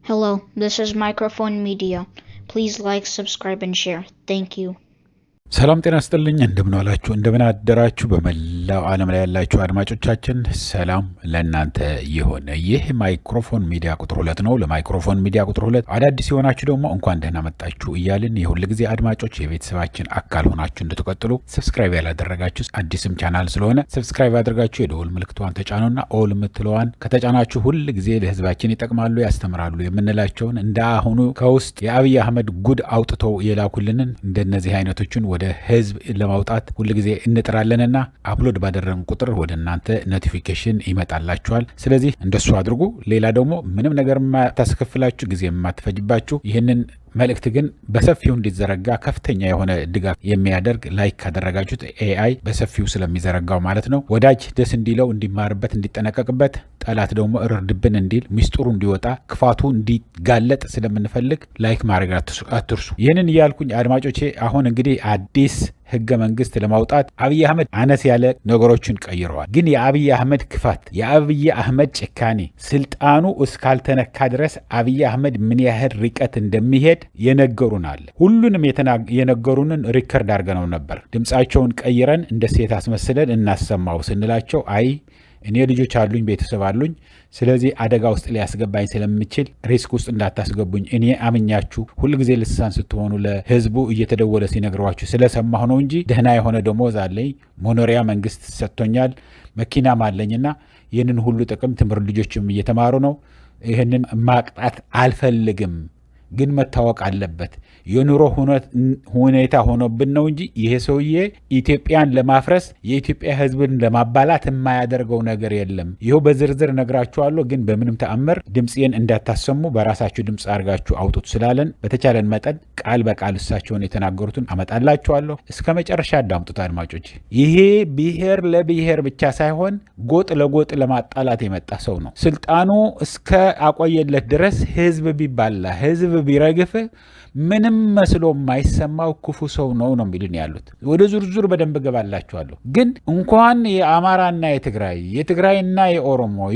Hello, this is Microphone Media. Please like, subscribe, and share. Thank you. ሰላም ጤና ይስጥልኝ። እንደምን ዋላችሁ፣ እንደምን አደራችሁ። በመላው ዓለም ላይ ያላችሁ አድማጮቻችን ሰላም ለእናንተ ይሁን። ይህ ማይክሮፎን ሚዲያ ቁጥር 2 ነው። ለማይክሮፎን ሚዲያ ቁጥር 2 አዳዲስ የሆናችሁ ደግሞ እንኳን ደህና መጣችሁ እያልን የሁል ጊዜ አድማጮች የቤተሰባችን አካል ሆናችሁ እንድትቀጥሉ ሰብስክራይብ ያላደረጋችሁ አዲስም ቻናል ስለሆነ ሰብስክራይብ አድርጋችሁ የደወል ምልክቷን ተጫኑና ኦል የምትለዋን ከተጫናችሁ ሁል ጊዜ ለህዝባችን ይጠቅማሉ፣ ያስተምራሉ የምንላቸውን እንደ አሁኑ ከውስጥ የአብይ አህመድ ጉድ አውጥተው የላኩልንን እንደነዚህ አይነቶችን ወደ ህዝብ ለማውጣት ሁሉ ጊዜ እንጥራለንና አፕሎድ ባደረግን ቁጥር ወደ እናንተ ኖቲፊኬሽን ይመጣላችኋል። ስለዚህ እንደሱ አድርጉ። ሌላ ደግሞ ምንም ነገር የማታስከፍላችሁ ጊዜ የማትፈጅባችሁ ይህንን መልእክት ግን በሰፊው እንዲዘረጋ ከፍተኛ የሆነ ድጋፍ የሚያደርግ ላይክ ካደረጋችሁት ኤአይ በሰፊው ስለሚዘረጋው ማለት ነው ወዳጅ ደስ እንዲለው እንዲማርበት እንዲጠነቀቅበት ጠላት ደግሞ እርድብን እንዲል ሚስጥሩ እንዲወጣ ክፋቱ እንዲጋለጥ ስለምንፈልግ ላይክ ማድረግ አትርሱ። ይህንን እያልኩኝ አድማጮቼ አሁን እንግዲህ አዲስ ህገ መንግስት ለማውጣት አብይ አህመድ አነስ ያለ ነገሮችን ቀይረዋል። ግን የአብይ አህመድ ክፋት፣ የአብይ አህመድ ጭካኔ ስልጣኑ እስካልተነካ ድረስ አብይ አህመድ ምን ያህል ርቀት እንደሚሄድ የነገሩን አለ። ሁሉንም የነገሩንን ሪከርድ አድርገነው ነበር። ድምፃቸውን ቀይረን እንደ ሴት አስመስለን እናሰማው ስንላቸው አይ እኔ ልጆች አሉኝ፣ ቤተሰብ አሉኝ፣ ስለዚህ አደጋ ውስጥ ሊያስገባኝ ስለምችል ሪስክ ውስጥ እንዳታስገቡኝ፣ እኔ አምኛችሁ ሁልጊዜ ልሳን ስትሆኑ ለህዝቡ እየተደወለ ሲነግሯችሁ ስለሰማሁ ነው እንጂ ደህና የሆነ ደሞዝ አለኝ፣ መኖሪያ መንግስት ሰጥቶኛል፣ መኪናም አለኝና ይህንን ሁሉ ጥቅም ትምህርት ልጆችም እየተማሩ ነው፣ ይህንን ማቅጣት አልፈልግም። ግን መታወቅ አለበት የኑሮ ሁኔታ ሆኖብን ነው እንጂ ይሄ ሰውዬ ኢትዮጵያን ለማፍረስ የኢትዮጵያ ህዝብን ለማባላት የማያደርገው ነገር የለም። ይኸው በዝርዝር ነግራችኋለሁ። ግን በምንም ተአምር ድምፄን እንዳታሰሙ በራሳችሁ ድምፅ አድርጋችሁ አውጡት ስላለን በተቻለን መጠን ቃል በቃል እሳቸውን የተናገሩትን አመጣላችኋለሁ። እስከ መጨረሻ አዳምጡት አድማጮች። ይሄ ብሔር ለብሔር ብቻ ሳይሆን ጎጥ ለጎጥ ለማጣላት የመጣ ሰው ነው። ስልጣኑ እስከ አቆየለት ድረስ ህዝብ ቢባላ ህዝብ ቢረግፍ ምንም መስሎ የማይሰማው ክፉ ሰው ነው የሚሉን ያሉት። ወደ ዙርዙር በደንብ ገባላችኋለሁ። ግን እንኳን የአማራና የትግራይና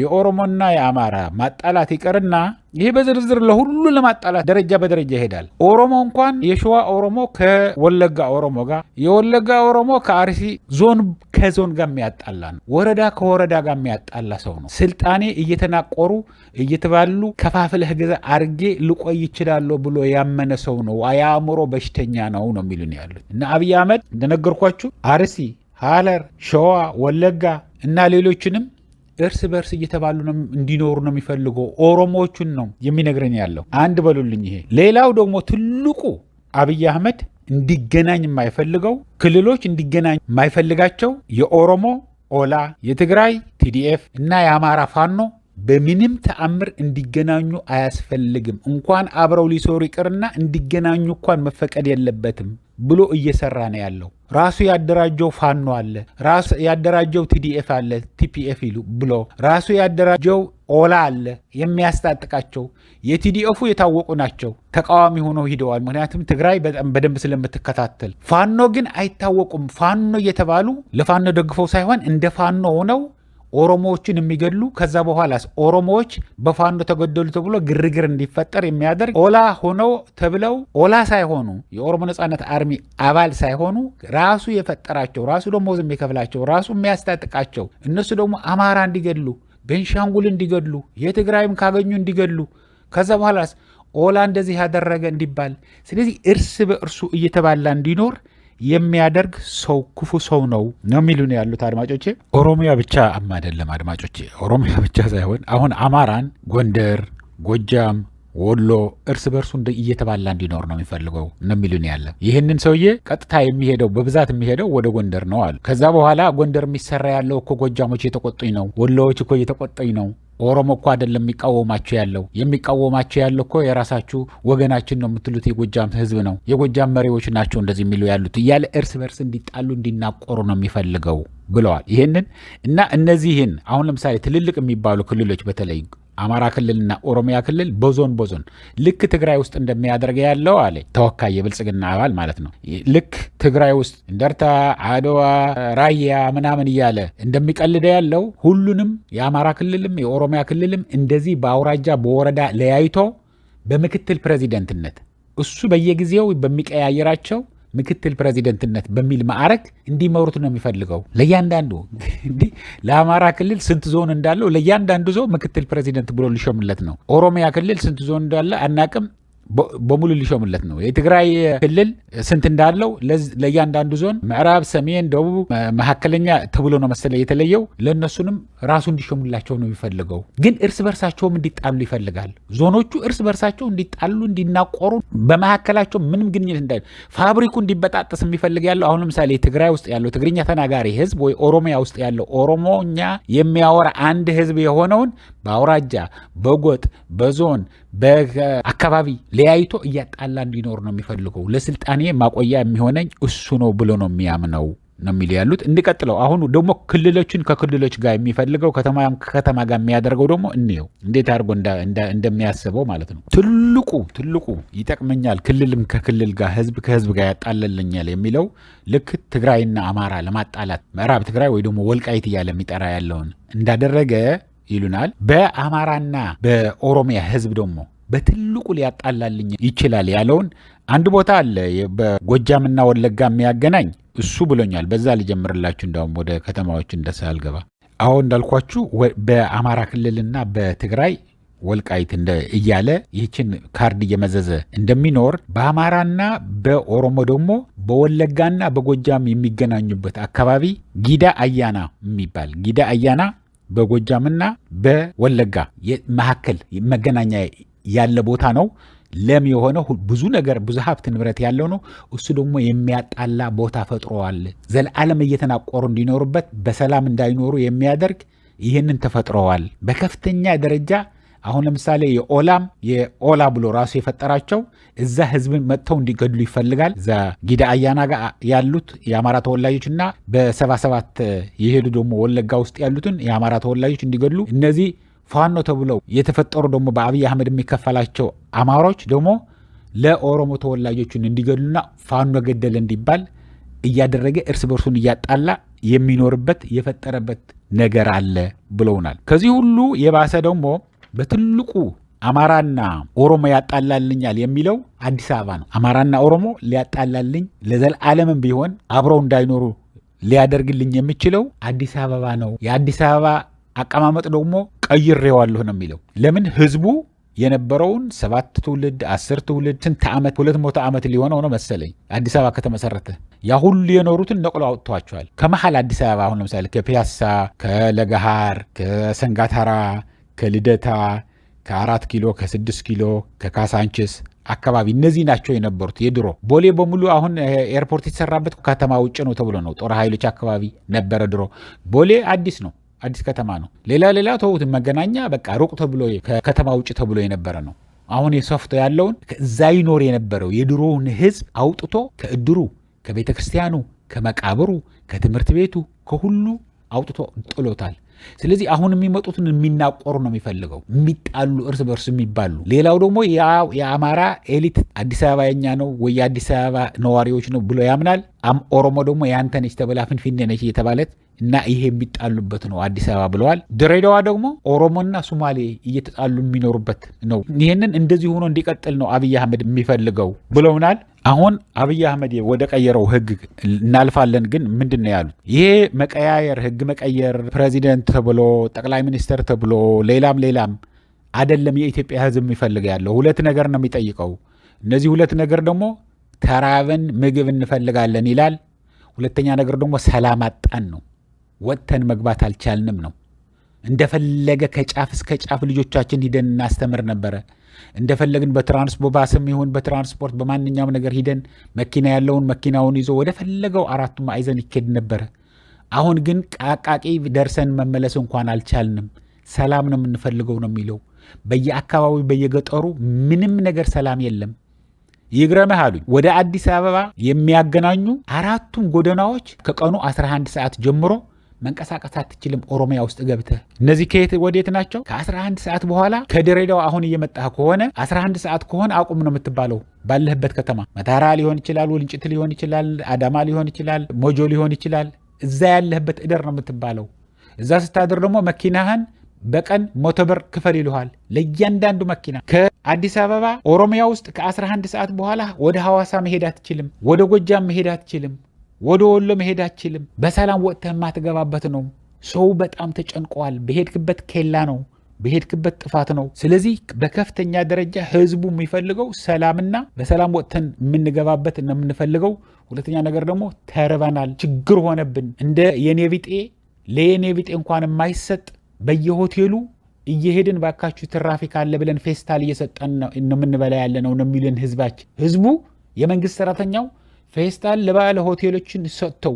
የኦሮሞና የአማራ ማጣላት ይቀርና ይሄ በዝርዝር ለሁሉ ለማጣላት ደረጃ በደረጃ ይሄዳል። ኦሮሞ እንኳን የሸዋ ኦሮሞ ከወለጋ ኦሮሞ ጋር፣ የወለጋ ኦሮሞ ከአርሲ ዞን ከዞን ጋር የሚያጣላ ነው። ወረዳ ከወረዳ ጋር የሚያጣላ ሰው ነው። ስልጣኔ እየተናቆሩ እየተባሉ ከፋፍለህ ግዛ አርጌ ልቆይ ይችላለሁ ብሎ ያመነ ሰው ነው። የአእምሮ በሽተኛ ነው የሚሉን ያሉት እና አብይ አህመድ እንደነገርኳችሁ አርሲ፣ ሀረር፣ ሸዋ፣ ወለጋ እና ሌሎችንም እርስ በርስ እየተባሉ እንዲኖሩ ነው የሚፈልገው። ኦሮሞዎቹን ነው የሚነግረን ያለው። አንድ በሉልኝ። ይሄ ሌላው ደግሞ ትልቁ አብይ አህመድ እንዲገናኝ የማይፈልገው ክልሎች እንዲገናኝ የማይፈልጋቸው የኦሮሞ ኦላ፣ የትግራይ ቲዲኤፍ እና የአማራ ፋኖ በምንም ተአምር እንዲገናኙ አያስፈልግም። እንኳን አብረው ሊሰሩ ይቅርና እንዲገናኙ እንኳን መፈቀድ የለበትም ብሎ እየሰራ ነው ያለው። ራሱ ያደራጀው ፋኖ አለ፣ ራሱ ያደራጀው ቲዲኤፍ አለ፣ ቲፒኤፍ ይሉ ብሎ ራሱ ያደራጀው ኦላ አለ የሚያስታጥቃቸው። የቲዲኤፉ የታወቁ ናቸው፣ ተቃዋሚ ሆነው ሂደዋል። ምክንያቱም ትግራይ በደንብ ስለምትከታተል። ፋኖ ግን አይታወቁም። ፋኖ እየተባሉ ለፋኖ ደግፈው ሳይሆን እንደ ፋኖ ሆነው ኦሮሞዎችን የሚገድሉ ከዛ በኋላስ ኦሮሞዎች በፋኖ ተገደሉ ተብሎ ግርግር እንዲፈጠር የሚያደርግ ኦላ ሆነው ተብለው ኦላ ሳይሆኑ የኦሮሞ ነጻነት አርሚ አባል ሳይሆኑ ራሱ የፈጠራቸው ራሱ ደሞዝ የሚከፍላቸው ራሱ የሚያስታጥቃቸው እነሱ ደግሞ አማራ እንዲገድሉ፣ ቤንሻንጉል እንዲገድሉ፣ የትግራይም ካገኙ እንዲገድሉ ከዛ በኋላስ ኦላ እንደዚህ ያደረገ እንዲባል። ስለዚህ እርስ በእርሱ እየተባላ እንዲኖር የሚያደርግ ሰው ክፉ ሰው ነው የሚሉን ያሉት አድማጮቼ። ኦሮሚያ ብቻ አይደለም አድማጮቼ፣ ኦሮሚያ ብቻ ሳይሆን አሁን አማራን ጎንደር፣ ጎጃም፣ ወሎ እርስ በርሱ እየተባላ እንዲኖር ነው የሚፈልገው ነው የሚሉን ያለ። ይህንን ሰውዬ ቀጥታ የሚሄደው በብዛት የሚሄደው ወደ ጎንደር ነው አሉ። ከዛ በኋላ ጎንደር የሚሰራ ያለው እኮ ጎጃሞች የተቆጡኝ ነው፣ ወሎዎች እኮ የተቆጡኝ ነው፣ ኦሮሞ እኮ አይደለም የሚቃወማቸው ያለው እኮ የራሳችሁ ወገናችን ነው የምትሉት የጎጃም ህዝብ ነው፣ የጎጃም መሪዎች ናቸው እንደዚህ የሚሉ ያሉት እያለ እርስ በርስ እንዲጣሉ እንዲናቆሩ ነው የሚፈልገው ብለዋል። ይህንን እና እነዚህን አሁን ለምሳሌ ትልልቅ የሚባሉ ክልሎች በተለይ አማራ ክልልና ኦሮሚያ ክልል በዞን ልክ ትግራይ ውስጥ እንደሚያደርገ ያለው አለ ተወካይ የብልጽግና አባል ማለት ነው። ልክ ትግራይ ውስጥ እንደርታ፣ አድዋ፣ ራያ ምናምን እያለ እንደሚቀልደ ያለው ሁሉንም የአማራ ክልልም የኦሮሚያ ክልልም እንደዚህ በአውራጃ በወረዳ ለያይቶ በምክትል ፕሬዚደንትነት እሱ በየጊዜው በሚቀያየራቸው ምክትል ፕሬዚደንትነት በሚል ማዕረግ እንዲመሩት ነው የሚፈልገው። ለእያንዳንዱ እንዲህ ለአማራ ክልል ስንት ዞን እንዳለው ለእያንዳንዱ ዞን ምክትል ፕሬዚደንት ብሎ ሊሾምለት ነው። ኦሮሚያ ክልል ስንት ዞን እንዳለ አናቅም፣ በሙሉ ሊሾምለት ነው። የትግራይ ክልል ስንት እንዳለው ለእያንዳንዱ ዞን ምዕራብ፣ ሰሜን፣ ደቡብ፣ መካከለኛ ተብሎ ነው መሰለ የተለየው። ለእነሱንም ራሱ እንዲሾምላቸው ነው የሚፈልገው። ግን እርስ በርሳቸውም እንዲጣሉ ይፈልጋል። ዞኖቹ እርስ በርሳቸው እንዲጣሉ፣ እንዲናቆሩ፣ በመካከላቸው ምንም ግንኙነት እንዳይ ፋብሪኩ እንዲበጣጠስ የሚፈልግ ያለው አሁን ለምሳሌ ትግራይ ውስጥ ያለው ትግርኛ ተናጋሪ ህዝብ ወይ ኦሮሚያ ውስጥ ያለው ኦሮሞኛ የሚያወራ አንድ ህዝብ የሆነውን በአውራጃ፣ በጎጥ፣ በዞን፣ በአካባቢ ለያይቶ እያጣላ እንዲኖር ነው የሚፈልገው። ለስልጣኔ ማቆያ የሚሆነኝ እሱ ነው ብሎ ነው የሚያምነው ነው የሚል ያሉት። እንዲቀጥለው አሁን ደግሞ ክልሎችን ከክልሎች ጋር የሚፈልገው ከተማ ጋር የሚያደርገው ደግሞ እንየው እንዴት አድርጎ እንደሚያስበው ማለት ነው። ትልቁ ይጠቅመኛል ክልልም ከክልል ጋር ህዝብ ከህዝብ ጋር ያጣለልኛል የሚለው ልክ ትግራይና አማራ ለማጣላት ምዕራብ ትግራይ ወይ ደግሞ ወልቃይት እያለ የሚጠራ ያለውን እንዳደረገ ይሉናል። በአማራና በኦሮሚያ ህዝብ ደግሞ በትልቁ ሊያጣላልኝ ይችላል ያለውን አንድ ቦታ አለ በጎጃምና ወለጋ የሚያገናኝ እሱ ብሎኛል። በዛ ሊጀምርላችሁ እንደውም ወደ ከተማዎች እንደሳልገባ አሁን እንዳልኳችሁ በአማራ ክልልና በትግራይ ወልቃይት እያለ ይህችን ካርድ እየመዘዘ እንደሚኖር በአማራና በኦሮሞ ደግሞ በወለጋና በጎጃም የሚገናኙበት አካባቢ ጊዳ አያና የሚባል ጊዳ አያና በጎጃምና በወለጋ መካከል መገናኛ ያለ ቦታ ነው። ለም የሆነ ብዙ ነገር ብዙ ሀብት ንብረት ያለው ነው። እሱ ደግሞ የሚያጣላ ቦታ ፈጥሯል። ዘላለም እየተናቆሩ እንዲኖሩበት በሰላም እንዳይኖሩ የሚያደርግ ይህንን ተፈጥረዋል በከፍተኛ ደረጃ። አሁን ለምሳሌ የኦላ ብሎ ራሱ የፈጠራቸው እዛ ህዝብን መጥተው እንዲገድሉ ይፈልጋል። እዛ ጊዳ አያና ጋር ያሉት የአማራ ተወላጆችና በ77 የሄዱ ደግሞ ወለጋ ውስጥ ያሉትን የአማራ ተወላጆች እንዲገድሉ እነዚህ ፋኖ ተብለው የተፈጠሩ ደግሞ በአብይ አህመድ የሚከፈላቸው አማሮች ደግሞ ለኦሮሞ ተወላጆችን እንዲገድሉና ፋኖ ገደለ እንዲባል እያደረገ እርስ በርሱን እያጣላ የሚኖርበት የፈጠረበት ነገር አለ ብለውናል። ከዚህ ሁሉ የባሰ ደግሞ በትልቁ አማራና ኦሮሞ ያጣላልኛል የሚለው አዲስ አበባ ነው። አማራና ኦሮሞ ሊያጣላልኝ ለዘላለምም ቢሆን አብረው እንዳይኖሩ ሊያደርግልኝ የሚችለው አዲስ አበባ ነው። የአዲስ አበባ አቀማመጥ ደግሞ ቀይሬዋለሁ ነው የሚለው። ለምን ህዝቡ የነበረውን 7 ትውልድ 10 ትውልድ ስንት ዓመት 200 ዓመት ሊሆነው ነው መሰለኝ አዲስ አበባ ከተመሰረተ ያ ሁሉ የኖሩትን ነቅሎ አውጥቷቸዋል። ከመሃል አዲስ አበባ አሁን ለምሳሌ ከፒያሳ፣ ከለገሃር፣ ከሰንጋተራ፣ ከልደታ፣ ከ4 ኪሎ፣ ከ6 ኪሎ፣ ከካሳንችስ አካባቢ እነዚህ ናቸው የነበሩት የድሮ። ቦሌ በሙሉ አሁን ኤርፖርት የተሰራበት ከተማ ውጭ ነው ተብሎ ነው። ጦር ኃይሎች አካባቢ ነበረ ድሮ። ቦሌ አዲስ ነው፣ አዲስ ከተማ ነው። ሌላ ተውት፣ መገናኛ በቃ ሩቅ ተብሎ ከከተማ ውጭ ተብሎ የነበረ ነው። አሁን የሶፍቶ ያለውን እዛ ይኖር የነበረው የድሮውን ህዝብ አውጥቶ ከእድሩ፣ ከቤተ ክርስቲያኑ፣ ከመቃብሩ፣ ከትምህርት ቤቱ ከሁሉ አውጥቶ ጥሎታል። ስለዚህ አሁን የሚመጡትን የሚናቆሩ ነው የሚፈልገው፣ የሚጣሉ እርስ በርስ የሚባሉ። ሌላው ደግሞ የአማራ ኤሊት አዲስ አበባ የኛ ነው ወይ የአዲስ አበባ ነዋሪዎች ነው ብሎ ያምናል። ኦሮሞ ደግሞ የአንተ ነች ተብላ ፍንፊኔ ነች እየተባለት እና ይሄ የሚጣሉበት ነው አዲስ አበባ ብለዋል። ድሬዳዋ ደግሞ ኦሮሞና ሶማሌ እየተጣሉ የሚኖሩበት ነው። ይህንን እንደዚህ ሆኖ እንዲቀጥል ነው አብይ አህመድ የሚፈልገው ብለውናል። አሁን አብይ አህመድ ወደ ቀየረው ህግ እናልፋለን። ግን ምንድን ነው ያሉት? ይሄ መቀያየር ህግ መቀየር ፕሬዚደንት ተብሎ ጠቅላይ ሚኒስትር ተብሎ ሌላም አይደለም። የኢትዮጵያ ህዝብ የሚፈልግ ያለው 2 ነገር ነው የሚጠይቀው። እነዚህ 2 ነገር ደግሞ ተራበን ምግብ እንፈልጋለን ይላል። ሁለተኛ ነገር ደግሞ ሰላም አጣን ነው። ወጥተን መግባት አልቻልንም ነው። እንደፈለገ ከጫፍ እስከ ጫፍ ልጆቻችን ሂደን እናስተምር ነበረ። እንደፈለግን በትራንስፖርት ባስም ይሁን በትራንስፖርት በማንኛውም ነገር ሂደን መኪና ያለውን መኪናውን ይዞ ወደ ፈለገው 4 ማዕዘን ይኬድ ነበረ። አሁን ግን ቃቃቂ ደርሰን መመለስ እንኳን አልቻልንም። ሰላም ነው የምንፈልገው ነው የሚለው። በየአካባቢው በየገጠሩ ምንም ነገር ሰላም የለም። ይግረምህ አሉኝ። ወደ አዲስ አበባ የሚያገናኙ 4ቱም ጎዳናዎች ከቀኑ 11 ሰዓት ጀምሮ መንቀሳቀስ አትችልም። ኦሮሚያ ውስጥ ገብተህ እነዚህ ከየት ወዴት ናቸው? ከ11 ሰዓት በኋላ ከድሬዳዋ አሁን እየመጣህ ከሆነ 11 ሰዓት ከሆነ አቁም ነው የምትባለው። ባለህበት ከተማ መታራ ሊሆን ይችላል፣ ወልንጭት ሊሆን ይችላል፣ አዳማ ሊሆን ይችላል፣ ሞጆ ሊሆን ይችላል። እዛ ያለህበት እደር ነው የምትባለው። እዛ ስታድር ደግሞ መኪናህን በቀን 100 ብር ክፈል ይልሃል ለእያንዳንዱ መኪና። ከአዲስ አበባ ኦሮሚያ ውስጥ ከ11 ሰዓት በኋላ ወደ ሐዋሳ መሄድ አትችልም፣ ወደ ጎጃም መሄድ አትችልም፣ ወደ ወሎ መሄድ አትችልም። በሰላም ወጥተህ የማትገባበት ነው። ሰው በጣም ተጨንቋል። በሄድክበት ኬላ ነው፣ በሄድክበት ጥፋት ነው። ስለዚህ በከፍተኛ ደረጃ ህዝቡ የሚፈልገው ሰላምና በሰላም ወጥተን የምንገባበት ነው የምንፈልገው። ሁለተኛ ነገር ደግሞ ተርበናል፣ ችግር ሆነብን። እንደ የኔ ቢጤ ለየኔ ቢጤ እንኳን የማይሰጥ በየሆቴሉ እየሄድን ባካችሁ ትራፊክ አለ ብለን ፌስታል እየሰጠን ነው የምንበላ ያለ ነው የሚልን ህዝቡ የመንግስት ሰራተኛው ፌስታል ለባለ ሆቴሎችን ሰጥተው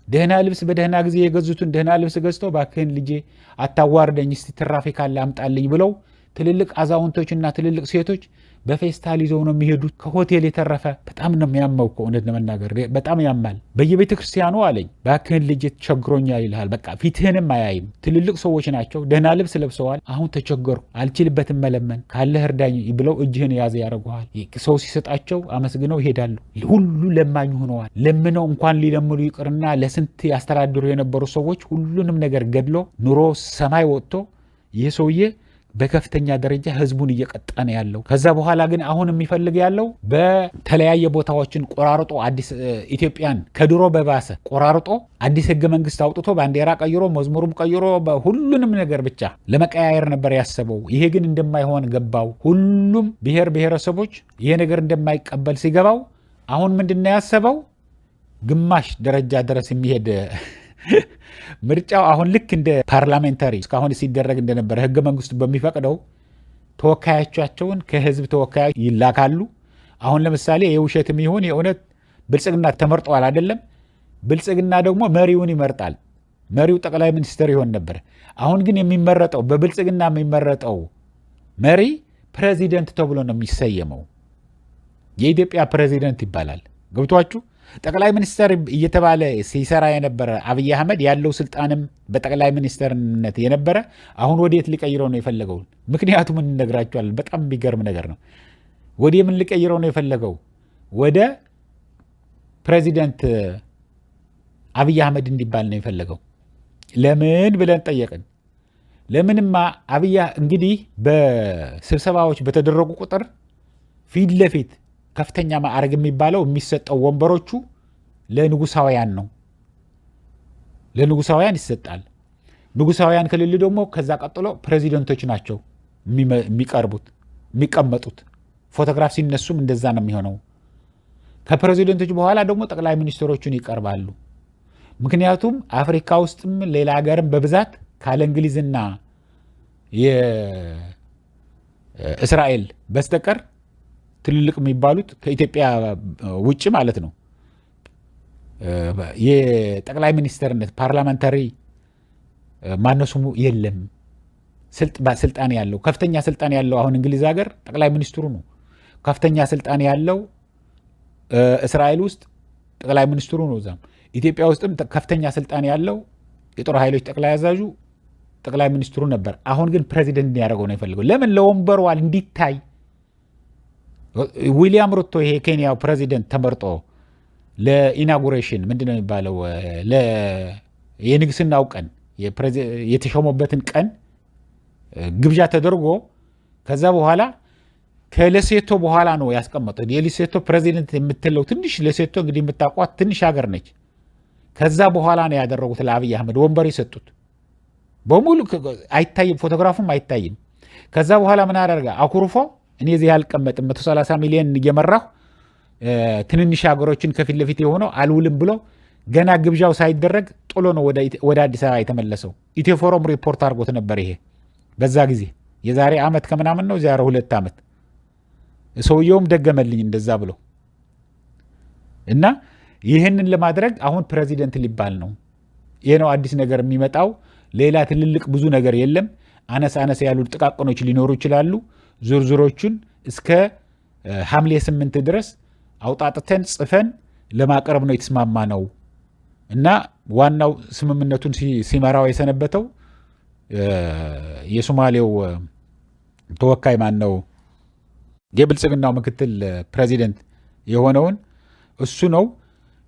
ደህና ልብስ በደህና ጊዜ የገዙትን ደህና ልብስ ገዝተው ባክህን ልጄ አታዋርደኝ እስቲ ትራፊክ አለ አምጣልኝ ብለው ትልልቅ አዛውንቶችና ትልልቅ ሴቶች በፌስታል ይዘው ነው የሚሄዱት። ከሆቴል የተረፈ በጣም ነው የሚያመው። እውነት ለመናገር በጣም ያማል። በየቤተ ክርስቲያኑ አለኝ ባክህን ልጄ ተቸግሮኛል ይልሃል። በቃ ፊትህንም አያይም። ትልልቅ ሰዎች ናቸው፣ ደህና ልብስ ለብሰዋል። አሁን ተቸገሩ፣ አልችልበትም መለመን፣ ካለህ እርዳኝ ብለው እጅህን ያዘ ያደርጉሃል። ሰው ሲሰጣቸው አመስግነው ይሄዳሉ። ሁሉ ለማኝ ሆነዋል። ለምነው እንኳን ሊለምኑ ይቅርና ለስንት ያስተዳድሩ የነበሩ ሰዎች ሁሉንም ነገር ገድሎ ኑሮ ሰማይ ወጥቶ ይህ ሰውዬ በከፍተኛ ደረጃ ህዝቡን እየቀጠነ ያለው። ከዛ በኋላ ግን አሁን የሚፈልግ ያለው በተለያየ ቦታዎችን ቆራርጦ አዲስ ኢትዮጵያን ከድሮ በባሰ ቆራርጦ አዲስ ህገ መንግስት አውጥቶ ባንዲራ ቀይሮ መዝሙሩም ቀይሮ ሁሉንም ነገር ብቻ ለመቀያየር ነበር ያሰበው። ይሄ ግን እንደማይሆን ገባው። ሁሉም ብሔር ብሔረሰቦች ይሄ ነገር እንደማይቀበል ሲገባው አሁን ምንድነው ያሰበው? ግማሽ ደረጃ ድረስ የሚሄድ ምርጫው አሁን ልክ እንደ ፓርላሜንታሪ እስካሁን ሲደረግ እንደነበረ ህገ መንግስቱ በሚፈቅደው ተወካዮቻቸውን ከህዝብ ተወካዮች ይላካሉ። አሁን ለምሳሌ የውሸትም ይሁን የእውነት ብልጽግና ተመርጧል አይደለም። ብልጽግና ደግሞ መሪውን ይመርጣል። መሪው ጠቅላይ ሚኒስትር ይሆን ነበር። አሁን ግን የሚመረጠው በብልጽግና የሚመረጠው መሪ ፕሬዚደንት ተብሎ ነው የሚሰየመው። የኢትዮጵያ ፕሬዚደንት ይባላል። ገብቷችሁ? ጠቅላይ ሚኒስትር እየተባለ ሲሰራ የነበረ አብይ አህመድ ያለው ስልጣንም በጠቅላይ ሚኒስትርነት የነበረ አሁን ወዴት ሊቀይረው ነው የፈለገው? ምክንያቱም እንነግራቸዋለን። በጣም የሚገርም ነገር ነው። ወደ ምን ሊቀይረው ነው የፈለገው? ወደ ፕሬዚደንት አብይ አህመድ እንዲባል ነው የፈለገው። ለምን ብለን ጠየቅን። ለምንማ አብይ እንግዲህ በስብሰባዎች በተደረጉ ቁጥር ፊት ለፊት ከፍተኛ ማዕረግ የሚባለው የሚሰጠው ወንበሮቹ ለንጉሳውያን ነው። ለንጉሳውያን ይሰጣል። ንጉሳውያን ክልል ደግሞ ከዛ ቀጥሎ ፕሬዚደንቶች ናቸው የሚቀርቡት የሚቀመጡት። ፎቶግራፍ ሲነሱም እንደዛ ነው የሚሆነው። ከፕሬዚደንቶች በኋላ ደግሞ ጠቅላይ ሚኒስትሮቹን ይቀርባሉ። ምክንያቱም አፍሪካ ውስጥም ሌላ ሀገርም በብዛት ካለ እንግሊዝና የእስራኤል በስተቀር ትልልቅ የሚባሉት ከኢትዮጵያ ውጭ ማለት ነው የጠቅላይ ሚኒስትርነት ፓርላመንታሪ ማነሱሙ የለም። ስልጣን ያለው ከፍተኛ ስልጣን ያለው አሁን እንግሊዝ ሀገር ጠቅላይ ሚኒስትሩ ነው። ከፍተኛ ስልጣን ያለው እስራኤል ውስጥ ጠቅላይ ሚኒስትሩ ነው። እዛም ኢትዮጵያ ውስጥም ከፍተኛ ስልጣን ያለው የጦር ኃይሎች ጠቅላይ አዛዡ ጠቅላይ ሚኒስትሩ ነበር። አሁን ግን ፕሬዚደንት እንዲያደርገው ነው የፈለገው። ለምን? ለወንበሯል እንዲታይ። ዊሊያም ሩቶ ይሄ ኬንያው ፕሬዚደንት ተመርጦ ለኢናጉሬሽን ምንድን ነው የሚባለው የንግስናው ቀን የተሾመበትን ቀን ግብዣ ተደርጎ ከዛ በኋላ ከሌሴቶ በኋላ ነው ያስቀመጡት። የሌሴቶ ፕሬዚደንት የምትለው ትንሽ ሌሴቶ እንግዲህ የምታውቋት ትንሽ ሀገር ነች። ከዛ በኋላ ነው ያደረጉት ለአብይ አህመድ ወንበር የሰጡት። በሙሉ አይታይም፣ ፎቶግራፉም አይታይም። ከዛ በኋላ ምን አደረገ? አኩርፎ እኔ እዚህ አልቀመጥም 130 ሚሊዮን እየመራሁ ትንንሽ ሀገሮችን ከፊት ለፊት የሆነው አልውልም ብሎ ገና ግብዣው ሳይደረግ ጥሎ ነው ወደ አዲስ አበባ የተመለሰው። ኢትዮ ፎረም ሪፖርት አድርጎት ነበር። ይሄ በዛ ጊዜ የዛሬ ዓመት ከምናምን ነው ዛሬ 2 ዓመት ሰውየውም ደገመልኝ እንደዛ ብሎ እና ይህንን ለማድረግ አሁን ፕሬዚደንት ሊባል ነው። ይሄ ነው አዲስ ነገር የሚመጣው። ሌላ ትልልቅ ብዙ ነገር የለም። አነስ አነስ ያሉ ጥቃቅኖች ሊኖሩ ይችላሉ። ዙርዙሮቹን እስከ ሐምሌ 8 ድረስ አውጣጥተን ጽፈን ለማቅረብ ነው የተስማማ ነው እና ዋናው ስምምነቱን ሲመራው የሰነበተው የሶማሌው ተወካይ ማን ነው የብልጽግናው ምክትል ፕሬዚደንት የሆነውን እሱ ነው።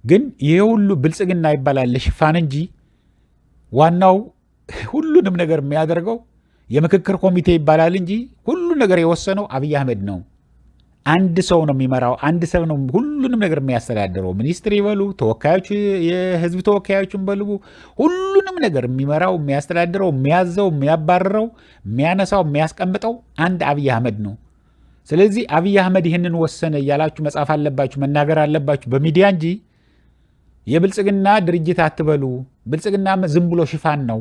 ግን ይሄ ሁሉ ብልጽግና ይባላል ለሽፋን እንጂ ዋናው ሁሉንም ነገር የሚያደርገው የምክክር ኮሚቴ ይባላል እንጂ ሁሉ ነገር የወሰነው አብይ አህመድ ነው። አንድ ሰው ነው የሚመራው። አንድ ሰው ነው ሁሉንም ነገር የሚያስተዳድረው። ሚኒስትር ይበሉ፣ ተወካዮች፣ የህዝብ ተወካዮችን በሉ፣ ሁሉንም ነገር የሚመራው፣ የሚያስተዳድረው፣ የሚያዘው፣ የሚያባርረው፣ የሚያነሳው፣ የሚያስቀምጠው አንድ አብይ አህመድ ነው። ስለዚህ አብይ አህመድ ይህንን ወሰነ እያላችሁ መጻፍ አለባችሁ፣ መናገር አለባችሁ በሚዲያ እንጂ የብልጽግና ድርጅት አትበሉ። ብልጽግና ዝም ብሎ ሽፋን ነው።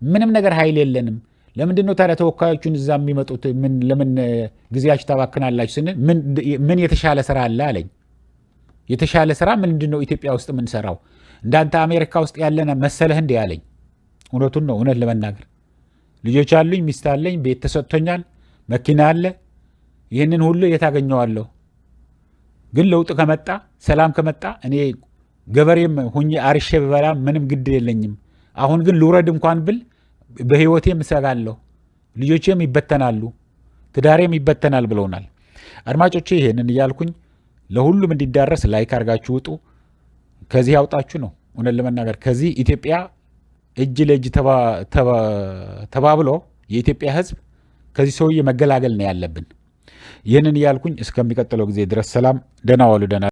ምንም ነገር ኃይል የለንም። ለምንድን ነው ታዲያ ተወካዮቹን እዛ የሚመጡት? ለምን ጊዜያችሁ ታባክናላችሁ ስንል ምን የተሻለ ስራ አለ አለኝ። የተሻለ ስራ ምንድን ነው ኢትዮጵያ ውስጥ የምንሰራው? እንዳንተ አሜሪካ ውስጥ ያለነ መሰለህ እንዲህ አለኝ። እውነቱን ነው። እውነት ለመናገር ልጆች አሉኝ፣ ሚስት አለኝ፣ ቤት ተሰጥቶኛል፣ መኪና አለ። ይህንን ሁሉ የታገኘዋለሁ። ግን ለውጥ ከመጣ ሰላም ከመጣ እኔ ገበሬም ሁኜ አርሼ ብበላ ምንም ግድ የለኝም። አሁን ግን ልውረድ እንኳን ብል በህይወቴም እሰጋለሁ። ልጆቼም ይበተናሉ፣ ትዳሬም ይበተናል ብለውናል። አድማጮቼ ይሄንን እያልኩኝ ለሁሉም እንዲዳረስ ላይክ አድርጋችሁ ውጡ። ከዚህ ያውጣችሁ ነው። እውነት ለመናገር ከዚህ ኢትዮጵያ እጅ ለእጅ ተባብሎ የኢትዮጵያ ህዝብ ከዚህ ሰውዬ መገላገል ነው ያለብን። ይህንን እያልኩኝ እስከሚቀጥለው ጊዜ ድረስ ሰላም፣ ደህና ዋሉ።